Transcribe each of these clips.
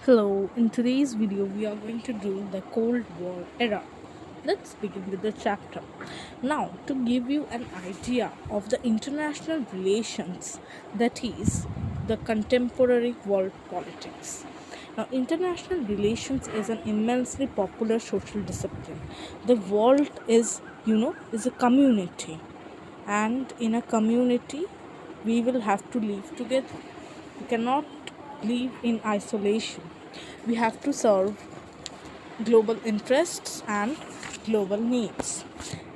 Hello, in today's video we are going to do the Cold War era. Let's begin with the chapter. Now, to give you an idea of the international relations, that is, the contemporary world politics. Now, international relations is an immensely popular social discipline. The world is a community, and in a community we will have to live together. We cannot live in isolation. We have to serve global interests and global needs.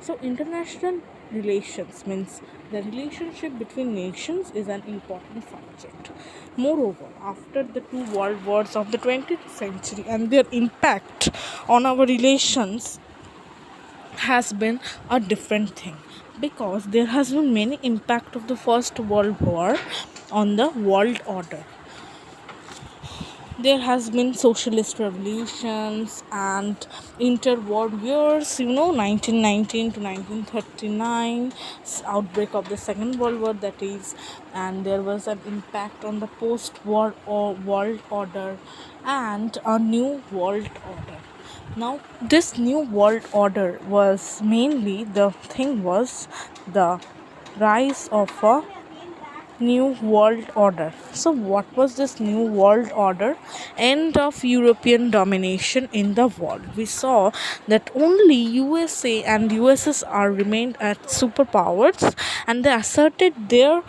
So, international relations means the relationship between nations is an important subject. Moreover, after the two world wars of the 20th century and their impact on our relations has been a different thing, because there has been many impact of the first world war on the world order. There has been socialist revolutions and interwar wars, 1919 to 1939, outbreak of the second world war, that is, and there was an impact on the post-war or world order and a new world order. Now this new world order was mainly, the thing was the rise of a new world order. So what was this new world order? End of European domination in the world. We saw that only USA and USSR remained as superpowers, and they asserted their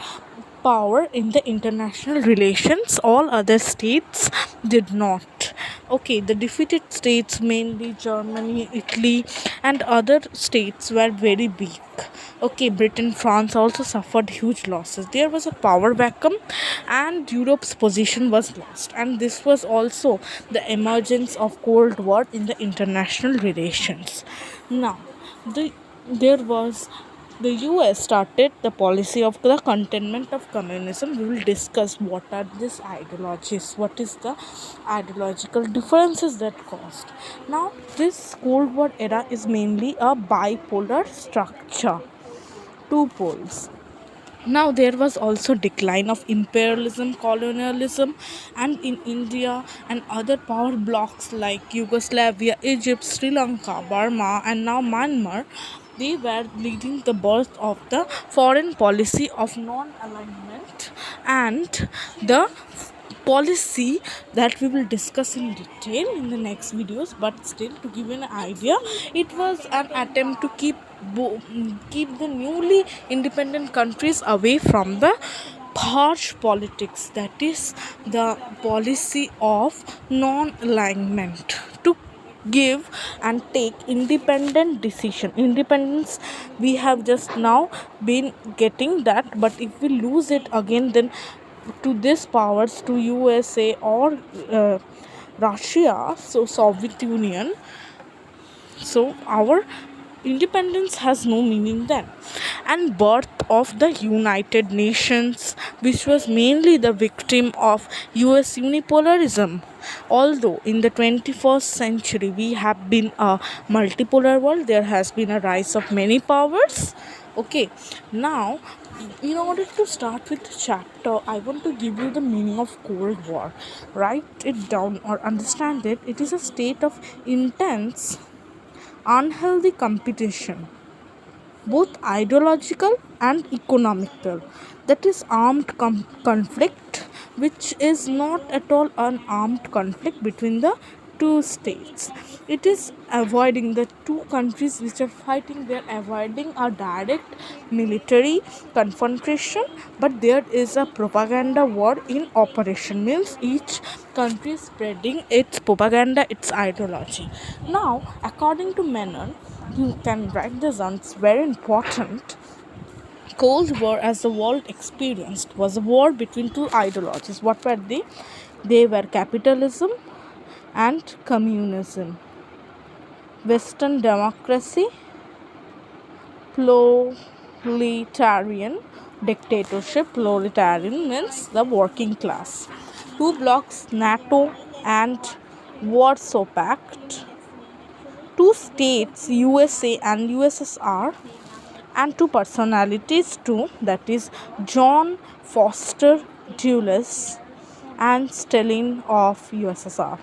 power in the international relations. All other states did not. Okay, the defeated states, mainly Germany, Italy, and other states, were very weak. Okay, Britain, France also suffered huge losses. There was a power vacuum, and Europe's position was lost. And this was also the emergence of Cold War in the international relations. Now, the there was the US started the policy of the containment of communism. We will discuss what are these ideologies, what is the ideological differences that caused. Now, this Cold War era is mainly a bipolar structure, two poles. Now there was also decline of imperialism, colonialism, and in India and other power blocks like Yugoslavia, Egypt, Sri Lanka, Burma, and now Myanmar, they were leading the birth of the foreign policy of non-alignment and the policy that we will discuss in detail in the next videos. But still, to give you an idea, it was an attempt to keep the newly independent countries away from the harsh politics, that is the policy of non-alignment, to give and take independent decision. Independence, we have just now been getting that, but if we lose it again, then to these powers, to USA or Russia, so Soviet Union, so our independence has no meaning then. And birth of the United Nations, which was mainly the victim of US unipolarism. Although in the 21st century we have been a multipolar world, there has been a rise of many powers. Okay, now in order to start with the chapter, I want to give you the meaning of Cold War. Write it down or understand it. It is a state of intense unhealthy competition, both ideological and economical, that is armed conflict, which is not at all an armed conflict between the two states. It is avoiding, the two countries which are fighting, they are avoiding a direct military confrontation, but there is a propaganda war in operation, means each country is spreading its propaganda, its ideology. Now, according to Menon, you can write this down, it's very important. Cold War, as the world experienced, was a war between two ideologies. What were they? They were capitalism and communism. Western democracy, proletarian dictatorship. Proletarian means the working class. Two blocks, NATO and Warsaw Pact. Two states, USA and USSR, and two personalities too, that is John Foster Dulles and Stalin of USSR.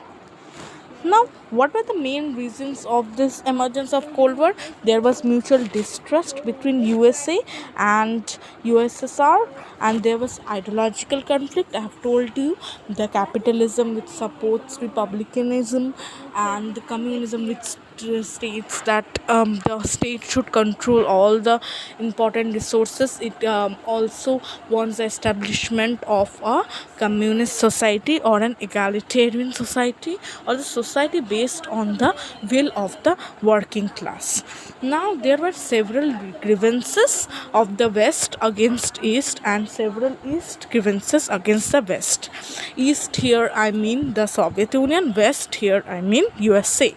Now, what were the main reasons of this emergence of Cold War? There was mutual distrust between USA and USSR, and there was ideological conflict. I have told you, the capitalism which supports republicanism and the communism which states that the state should control all the important resources. It also wants the establishment of a communist society or an egalitarian society, or the society based on the will of the working class. Now, there were several grievances of the West against East and several East grievances against the West. East here I mean the Soviet Union, West here I mean USA.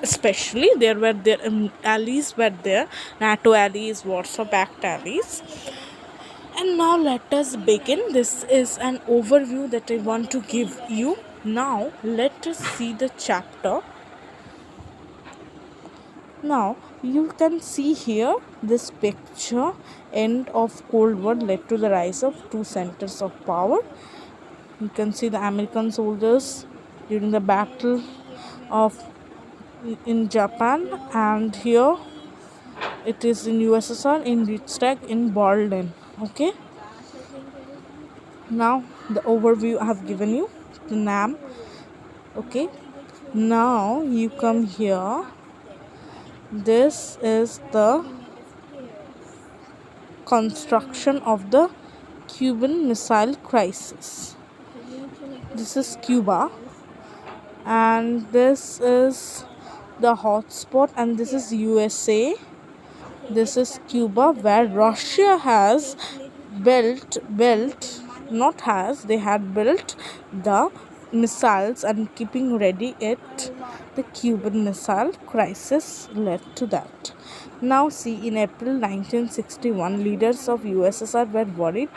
Especially there were their allies were there, NATO allies, Warsaw Pact allies. And now let us begin. This is an overview that I want to give you. Now let us see the chapter. Now you can see here this picture. End of Cold War led to the rise of two centers of power. You can see the American soldiers during the battle of in Japan, and here it is in USSR in Richtag in Berlin. Okay. Now the overview I have given you, the name. Okay. Now you come here. This is the construction of the Cuban Missile Crisis. This is Cuba, and this is the hotspot, and this is USA. This is Cuba, where Russia has they had built the missiles and keeping ready it. The Cuban Missile Crisis led to that. Now see, in April 1961, leaders of USSR were worried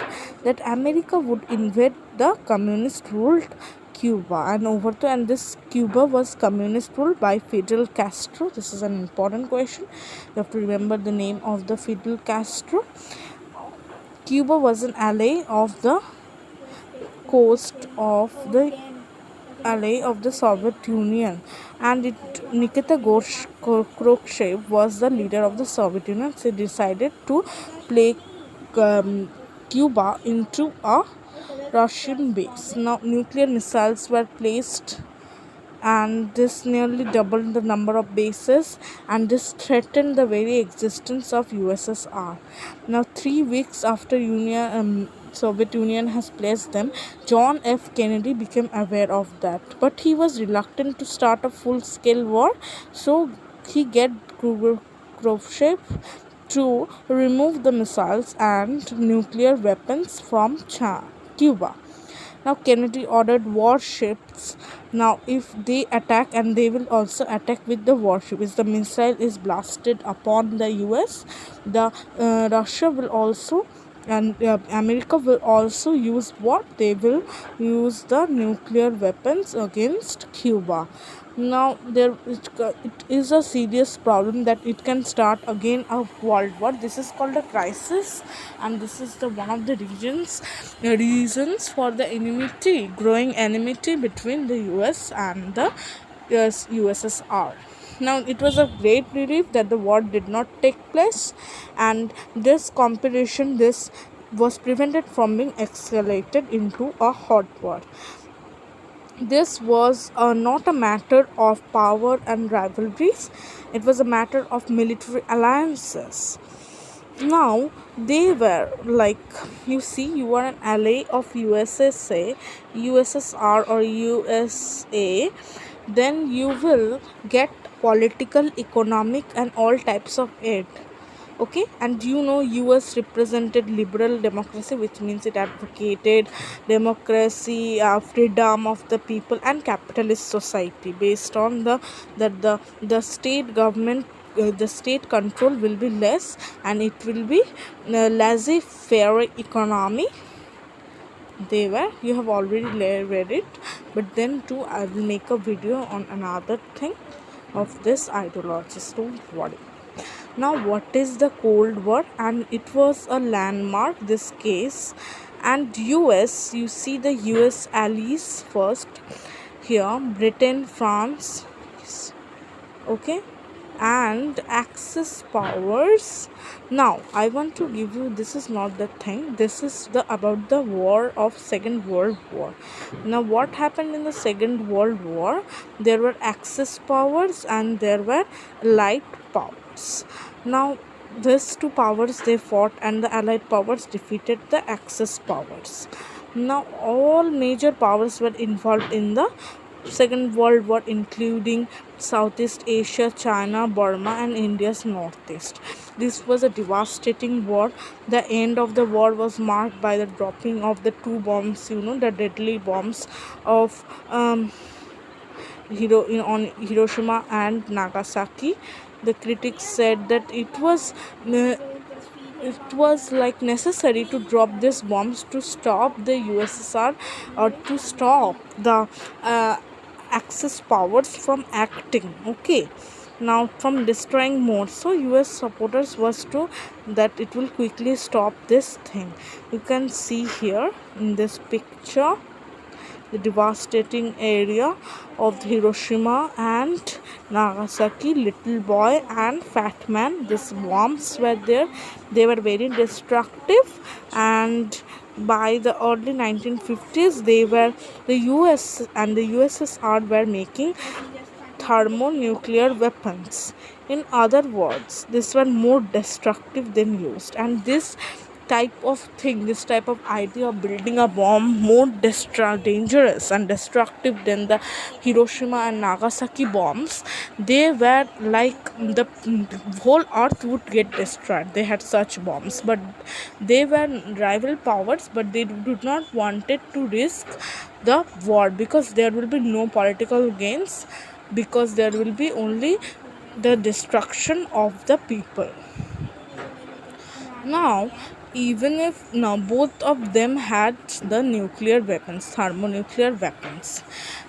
that America would invade the communist ruled Cuba and overthrow, and this Cuba was communist ruled by Fidel Castro. This is an important question. You have to remember the name of the Fidel Castro. Cuba was an ally of the Soviet Union, and Nikita Khrushchev was the leader of the Soviet Union. So he decided to play Cuba into a Russian base. Now nuclear missiles were placed, and this nearly doubled the number of bases, and this threatened the very existence of USSR. Now 3 weeks after Soviet Union has placed them, John F. Kennedy became aware of that, but he was reluctant to start a full-scale war, so he get Khrushchev to remove the missiles and nuclear weapons from Cuba. Now Kennedy ordered warships. Now if they attack, and they will also attack with the warship, if the missile is blasted upon the US, the Russia will also, and America will also use what? They will use the nuclear weapons against Cuba. Now it is a serious problem that it can start again a world war. This is called a crisis, and this is the one of the reasons for the growing enmity between the US and the USSR. Now it was a great relief that the war did not take place, and this was prevented from being escalated into a hot war. This was not a matter of power and rivalries, it was a matter of military alliances. Now they were like, you see, you are an ally of USSR or USA, then you will get political, economic and all types of aid. Okay, and US represented liberal democracy, which means it advocated democracy, freedom of the people and capitalist society based on the state government, the state control will be less, and it will be laissez-faire economy. You have already read it, but then too I will make a video on another thing of this ideologies, don't worry. Now what is the Cold War? And it was a landmark, this case, And US, you see the US allies first here, Britain, France, okay, and Axis powers. Now I want to give you, this is not the thing, this is the about the war of Second World War. Now what happened in the Second World War? There were Axis powers and there were Allied powers. Now these two powers, they fought and the Allied powers defeated the Axis powers. Now all major powers were involved in the Second World War, including Southeast Asia, China, Burma, and India's Northeast. This was a devastating war. The end of the war was marked by the dropping of the two bombs, the deadly bombs of on Hiroshima and Nagasaki. The critics said that it was like necessary to drop these bombs to stop the USSR, or to stop the uh, Axis powers from acting, okay, now from destroying more. So US supporters was to that it will quickly stop this thing. You can see here in this picture the devastating area of Hiroshima and Nagasaki, little boy and fat man. These bombs were there. They were very destructive, and by the early 1950s, the US and the USSR were making thermonuclear weapons. In other words, these were more destructive than used, and this type of idea of building a bomb more dangerous and destructive than the Hiroshima and Nagasaki bombs. They were like the whole earth would get destroyed. They had such bombs, but they were rival powers, but they did not wanted to risk the war because there will be no political gains, because there will be only the destruction of the people. Now, even if now both of them had the nuclear weapons, thermonuclear weapons,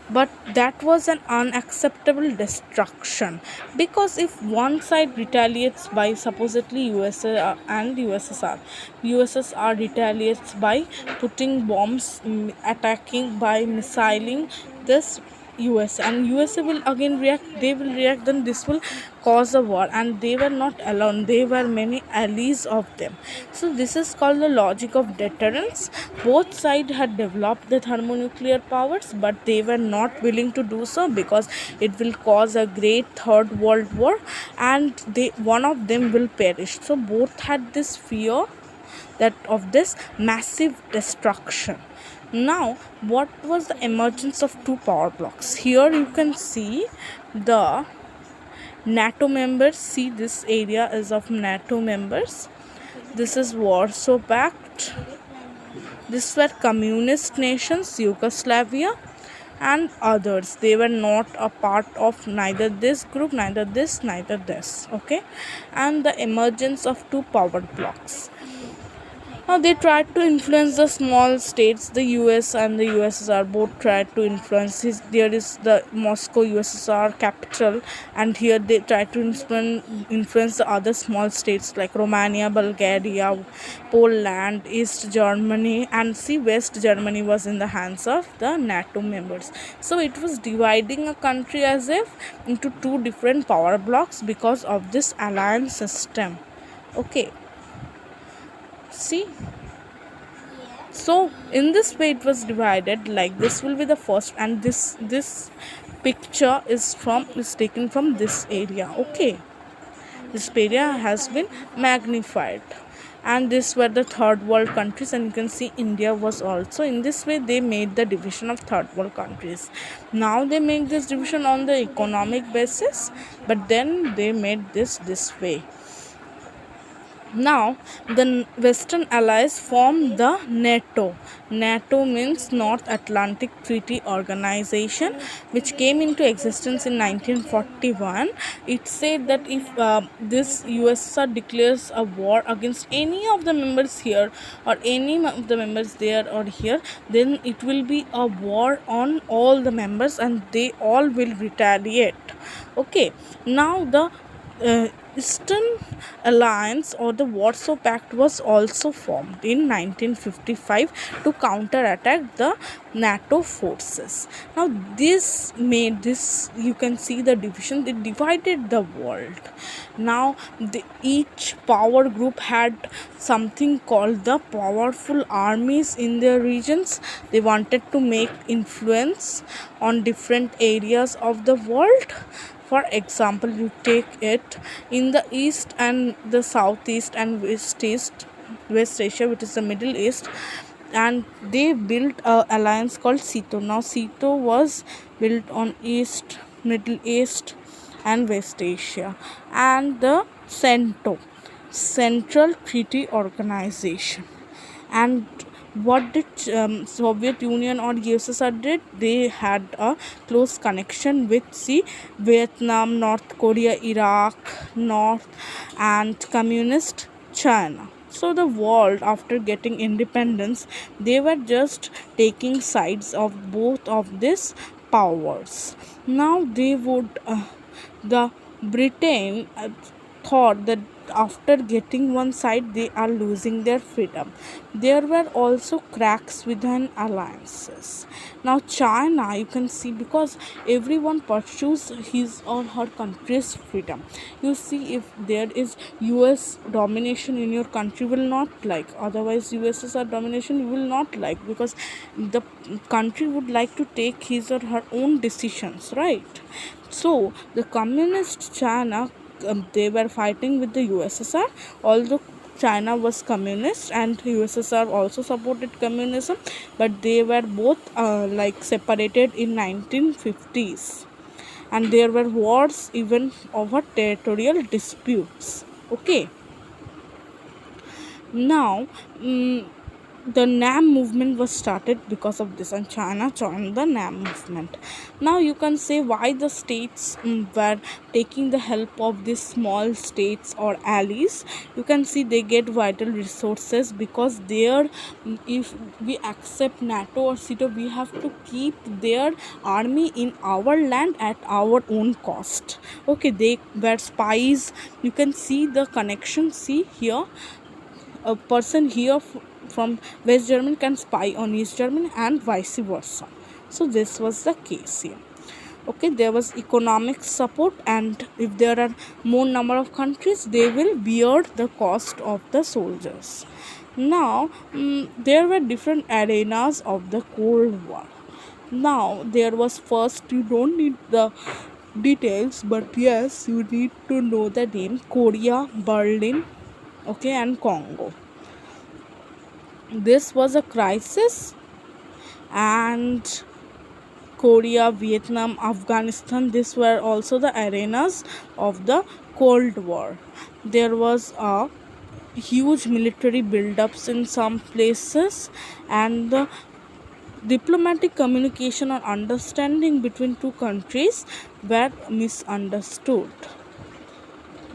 but that was an unacceptable destruction, because if one side retaliates by supposedly USA and USSR retaliates by putting bombs, attacking by missiling this US, and USA will again react, they will react, then this will cause a war. And they were not alone, there were many allies of them. So this is called the logic of deterrence. Both sides had developed the thermonuclear powers, but they were not willing to do so because it will cause a great third world war, and one of them will perish. So both had this fear that of this massive destruction. Now, what was the emergence of two power blocks? Here you can see the NATO members. See, this area is of NATO members. This is Warsaw Pact. These were communist nations, Yugoslavia and others. They were not a part of neither this group, neither this, neither this. Okay, and the emergence of two power blocks. Now they tried to influence the small states. The US and the USSR both tried to influence. There is the Moscow USSR capital, and here they tried to influence the other small states like Romania, Bulgaria, Poland, East Germany, and see, West Germany was in the hands of the NATO members. So it was dividing a country as if into two different power blocks because of this alliance system. Okay. See, so in this way it was divided, like this will be the first, and this picture is taken from this area. Okay, this area has been magnified, and these were the third world countries, and you can see India was also in this way. They made the division of third world countries. Now they make this division on the economic basis, but then they made this way. Now, the Western Allies formed the NATO. NATO means North Atlantic Treaty Organization, which came into existence in 1941. It said that if this USSR declares a war against any of the members here, or any of the members there or here, then it will be a war on all the members and they all will retaliate. Okay, now the Eastern Alliance or the Warsaw Pact was also formed in 1955 to counterattack the NATO forces. Now, this made this, you can see the division, they divided the world. Now, each power group had something called the powerful armies in their regions. They wanted to make influence on different areas of the world. For example, you take it in the east and the southeast and west asia, which is the middle east, and they built a alliance called SEATO. Now SEATO was built on east, middle east and west asia. And the CENTO, Central Treaty Organization. And what did Soviet Union or USSR did? They had a close connection with Vietnam, North Korea, Iraq, North, and communist China. So the world, after getting independence, they were just taking sides of both of these powers. Now they would the Britain thought that after getting one side they are losing their freedom. There were also cracks within alliances. Now China, you can see, because everyone pursues his or her country's freedom. You see, if there is US domination in your country, will not like, otherwise USSR domination you will not like, because the country would like to take his or her own decisions, right? So the communist China, they were fighting with the USSR, although China was communist and USSR also supported communism, but they were both like separated in 1950s, and there were wars even over territorial disputes. Okay, now the NAM movement was started because of this, and China joined the NAM movement. Now you can say why the states were taking the help of these small states or allies. You can see they get vital resources, because there, if we accept NATO or CETO, we have to keep their army in our land at our own cost. Okay, they were spies. You can see the connection. See here, a person here from West Germany can spy on East Germany and vice versa. So this was the case here. Okay, there was economic support, and if there are more number of countries, they will bear the cost of the soldiers. Now there were different arenas of the Cold War. Now there was, first, you don't need the details, but yes, you need to know the name: Korea, Berlin, okay, and Congo. This was a crisis, and Korea, Vietnam, Afghanistan, these were also the arenas of the Cold War. There was a huge military build-ups in some places, and the diplomatic communication or understanding between two countries were misunderstood.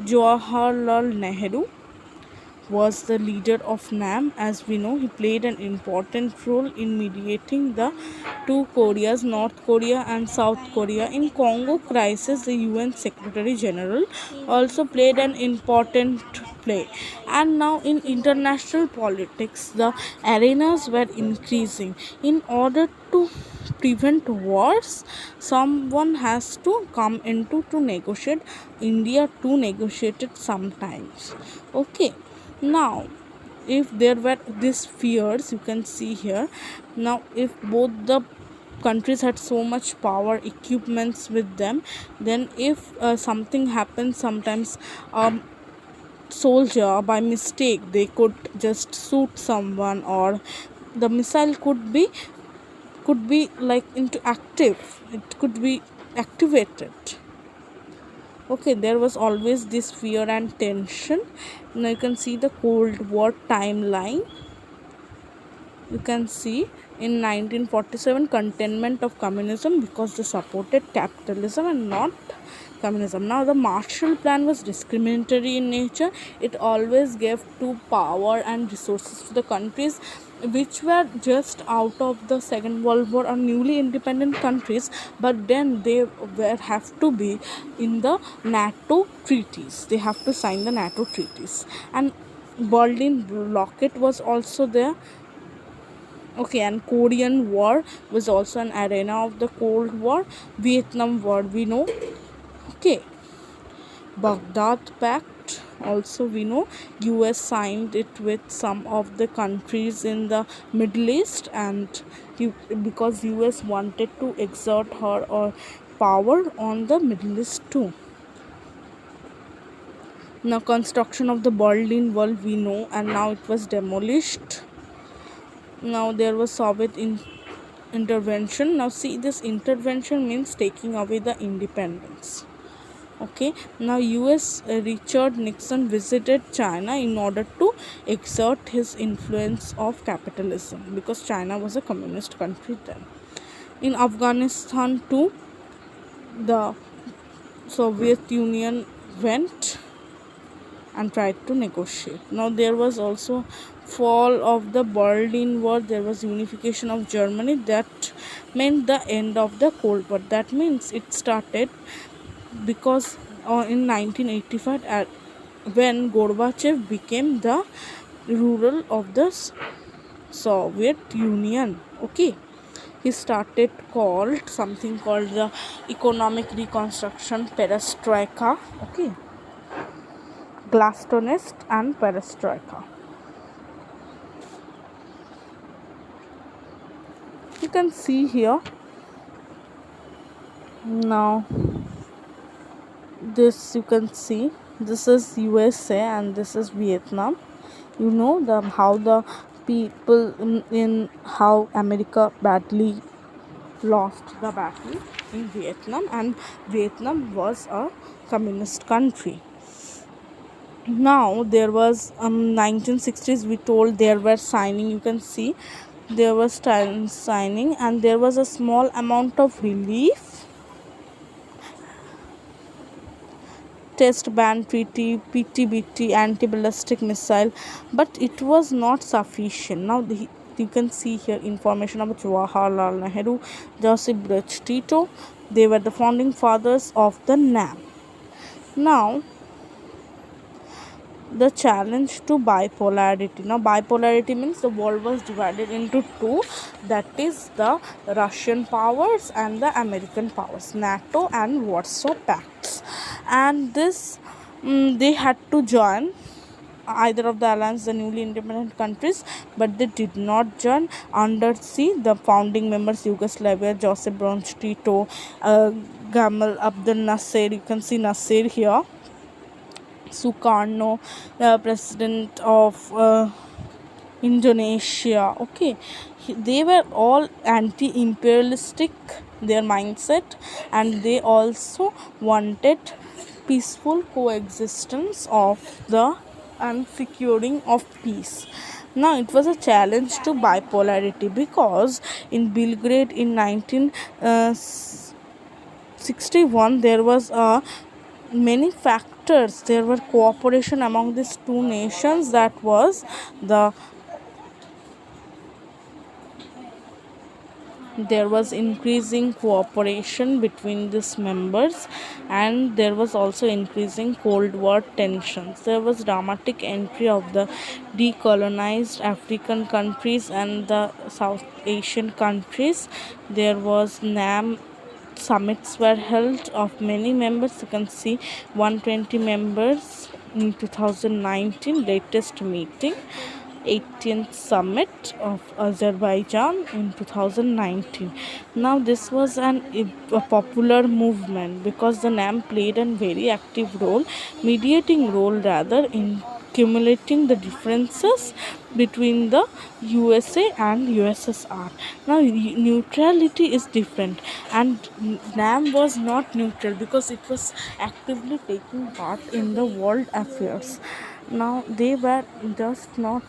Jawaharlal Nehru was the leader of NAM. As we know, he played an important role in mediating the two Koreas, North Korea and South Korea. In Congo crisis, the UN Secretary General also played an important play. And now in international politics, the arenas were increasing. In order to prevent wars, someone has to come into to negotiate. India too negotiated sometimes. Okay, now if there were these fears, you can see here, now if both the countries had so much power equipments with them, then if something happens, sometimes soldier by mistake they could just shoot someone, or the missile could be like into active, it could be activated. Okay, there was always this fear and tension. Now you can see the Cold War timeline. You can see in 1947, containment of communism, because they supported capitalism and not communism. Now the Marshall Plan was discriminatory in nature. It always gave to power and resources to the countries which were just out of the Second World War are newly independent countries, but then they were have to be in the NATO treaties. They have to sign the NATO treaties, and Berlin blockade was also there. Okay, and Korean War was also an arena of the Cold War. Vietnam War, we know. Okay, Baghdad Pact, also we know. US signed it with some of the countries in the Middle East, and because US wanted to exert her power on the Middle East too. Now construction of the Berlin Wall, we know, and now it was demolished. Now there was Soviet intervention. Now see, this intervention means taking away the independence. Okay, now US Richard Nixon visited China in order to exert his influence of capitalism, because China was a communist country then. In Afghanistan too, the Soviet Union went and tried to negotiate. Now there was also fall of the Berlin Wall. There was unification of Germany. That meant the end of the Cold War. That means it started because in 1985, when Gorbachev became the ruler of the Soviet Union. Okay, he started called something called the economic reconstruction, perestroika. Okay, glasnost and perestroika. You can see here. Now this you can see, this is USA and this is Vietnam. You know the how the people in how America badly lost the battle in Vietnam, and Vietnam was a communist country. Now there was 1960s, we told there were signing, you can see there was signing, and there was a small amount of relief. Test ban treaty, PTBT, anti-ballistic missile, but it was not sufficient. Now you can see here information about Jawaharlal Nehru, Joseph Broz Tito. They were the founding fathers of the NAM. Now the challenge to bipolarity. Now bipolarity means the world was divided into two, that is the Russian powers and the American powers, NATO and Warsaw Pacts, and this they had to join either of the alliance, the newly independent countries, but they did not join. Under the founding members, Yugoslavia, Joseph Broz Tito, Gamal Abdel Nasser, you can see Nasser here, Sukarno, president of Indonesia. Okay, they were all anti-imperialistic, their mindset, and they also wanted peaceful coexistence of the and securing of peace. Now it was a challenge to bipolarity, because in Belgrade in 1961 there was a many factors. There were cooperation among these two nations, that was the there was increasing cooperation between these members, and there was also increasing Cold War tensions. There was dramatic entry of the decolonized African countries and the South Asian countries. There was NAM summits were held of many members. You can see 120 members in 2019 latest meeting. 18th summit of Azerbaijan in 2019. Now this was a popular movement because the NAM played a very active role, mediating role rather, in accumulating the differences between the USA and USSR. Now neutrality is different, and NAM was not neutral because it was actively taking part in the world affairs. Now they were just not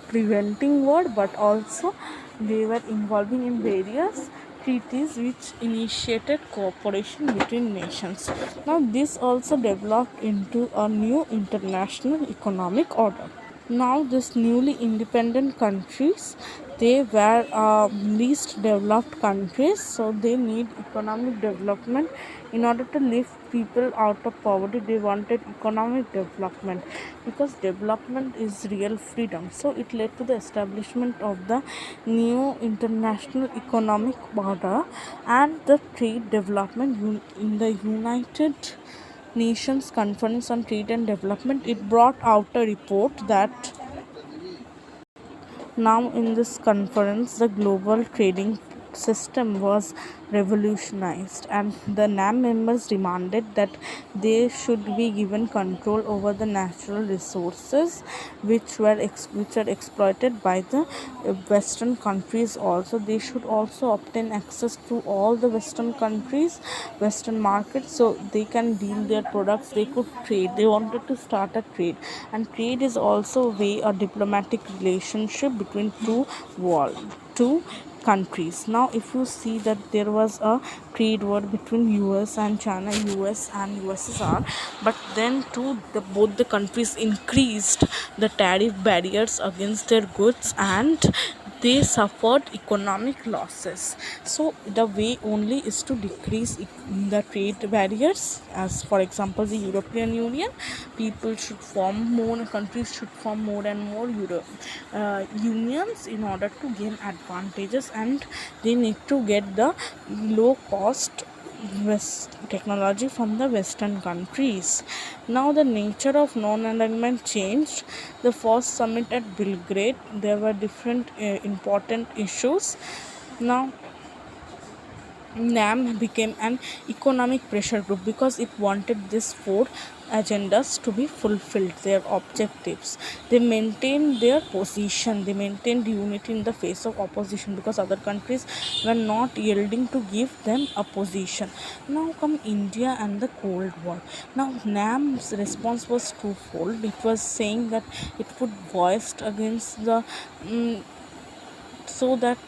preventing war, but also they were involving in various treaties which initiated cooperation between nations. Now this also developed into a new international economic order. Now these newly independent countries, they were least developed countries, so they need economic development in order to lift people out of poverty. They wanted economic development because development is real freedom. So it led to the establishment of the new international economic order and the trade development in the United Nations Conference on Trade and Development. It brought out a report that now, in this conference, the global trading system was revolutionized, and the NAM members demanded that they should be given control over the natural resources which are exploited by the Western countries. Also, they should also obtain access to all the Western countries, Western markets, so they can deal their products. They could trade. They wanted to start a trade, and trade is also a diplomatic relationship between two countries. Now if you see that there was a trade war between US and China, US and USSR, but then too both the countries increased the tariff barriers against their goods, and they suffered economic losses. So the way only is to decrease the trade barriers. As for example, the European Union, people should form more, countries should form more and more unions in order to gain advantages, and they need to get the low cost West technology from the Western countries. Now the nature of non-alignment changed. The first summit at Belgrade, there were different important issues. Now NAM became an economic pressure group because it wanted these four agendas to be fulfilled, their objectives. They maintained their position, they maintained unity in the face of opposition because other countries were not yielding to give them a position. Now come India and the Cold War. Now NAM's response was twofold. It was saying that it would voiced against the so that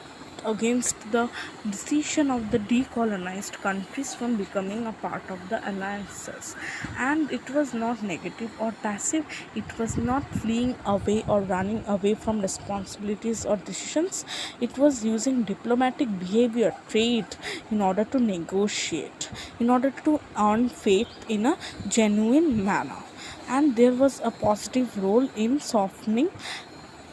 against the decision of the decolonized countries from becoming a part of the alliances. And it was not negative or passive, it was not fleeing away or running away from responsibilities or decisions. It was using diplomatic behavior, trade, in order to negotiate, in order to earn faith in a genuine manner. And there was a positive role in softening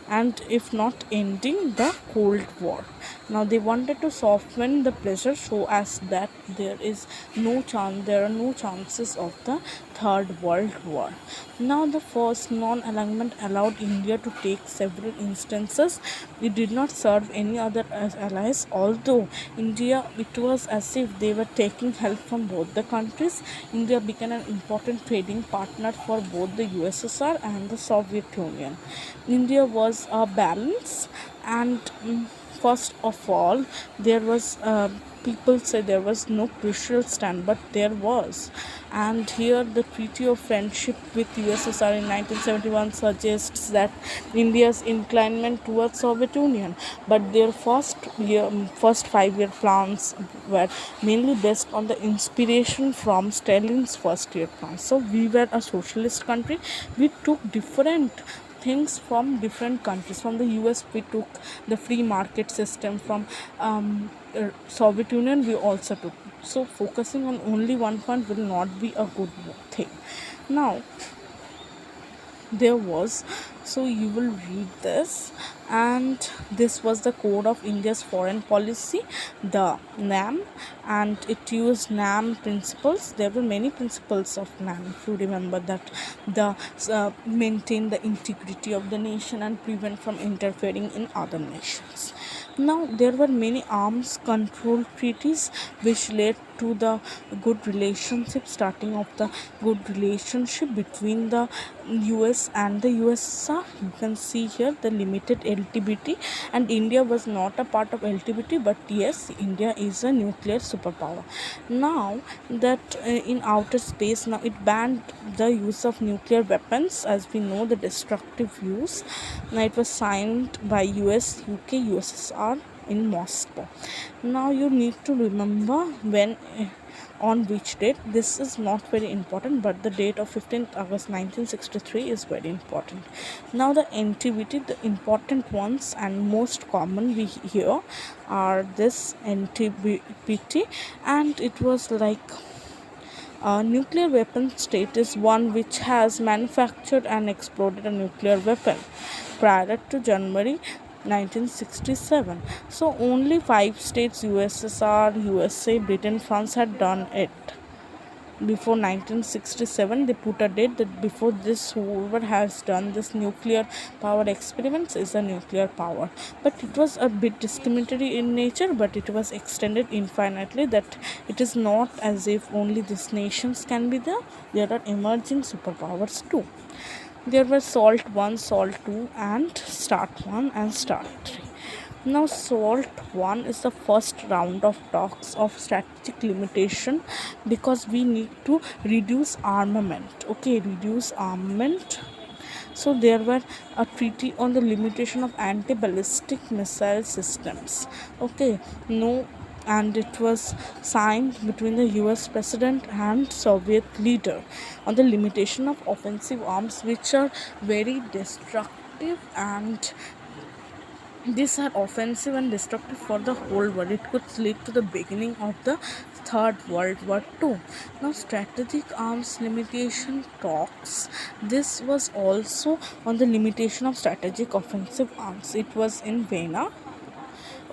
and if not ending the Cold War. Now they wanted to soften the pressure so as that there are no chances of the Third World War. Now the first non-alignment allowed India to take several instances. It did not serve any other allies, although India, it was as if they were taking help from both the countries. India became an important trading partner for both the USSR and the Soviet Union. India was a balance, and first of all, there was people say there was no crucial stand, but there was. And here the Treaty of Friendship with USSR in 1971 suggests that India's inclination towards Soviet Union, but their first 5 year plans were mainly based on the inspiration from Stalin's first year plans. So we were a socialist country. We took different things from different countries. From the US we took the free market system. From Soviet Union we also took. So focusing on only one point will not be a good thing. Now there was, so you will read this, and this was the code of India's foreign policy, the NAM, and it used NAM principles. There were many principles of NAM, if you remember that. The maintain the integrity of the nation and prevent from interfering in other nations. Now there were many arms control treaties which led to the good relationship, starting of the good relationship between the US and the USSR. You can see here the limited LTBT, and India was not a part of LTBT, but yes, India is a nuclear superpower. Now that in outer space, now it banned the use of nuclear weapons, as we know the destructive use. Now it was signed by US, UK, USSR, in Moscow. Now you need to remember when on which date. This is not very important, but the date of 15th August 1963 is very important. Now the NTBT, the important ones and most common we hear are this NTBT, and it was like a nuclear weapon state is one which has manufactured and exploded a nuclear weapon prior to January 1967. So only 5 states, USSR, USA, Britain, France had done it before 1967. They put a date that before this, whoever has done this nuclear power experiments is a nuclear power, but it was a bit discriminatory in nature, but it was extended infinitely, that it is not as if only these nations can be there are emerging superpowers too. There were SALT 1, SALT 2, and START 1 and START 3. Now, SALT 1 is the first round of talks of strategic limitation, because we need to reduce armament. Okay, reduce armament. So there were a treaty on the limitation of anti-ballistic missile systems. Okay, no, and it was signed between the US president and Soviet leader on the limitation of offensive arms, which are very destructive, and these are offensive and destructive for the whole world. It could lead to the beginning of the Third World War II. Now, strategic arms limitation talks. This was also on the limitation of strategic offensive arms. It was in Vienna.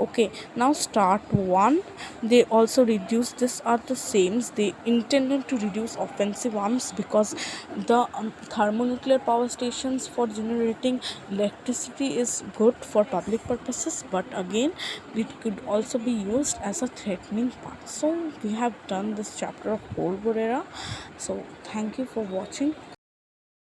Okay, now START 1, they also reduce, this are the same, they intended to reduce offensive arms, because the thermonuclear power stations for generating electricity is good for public purposes, but again it could also be used as a threatening part. So we have done this chapter of Cold War era. So thank you for watching.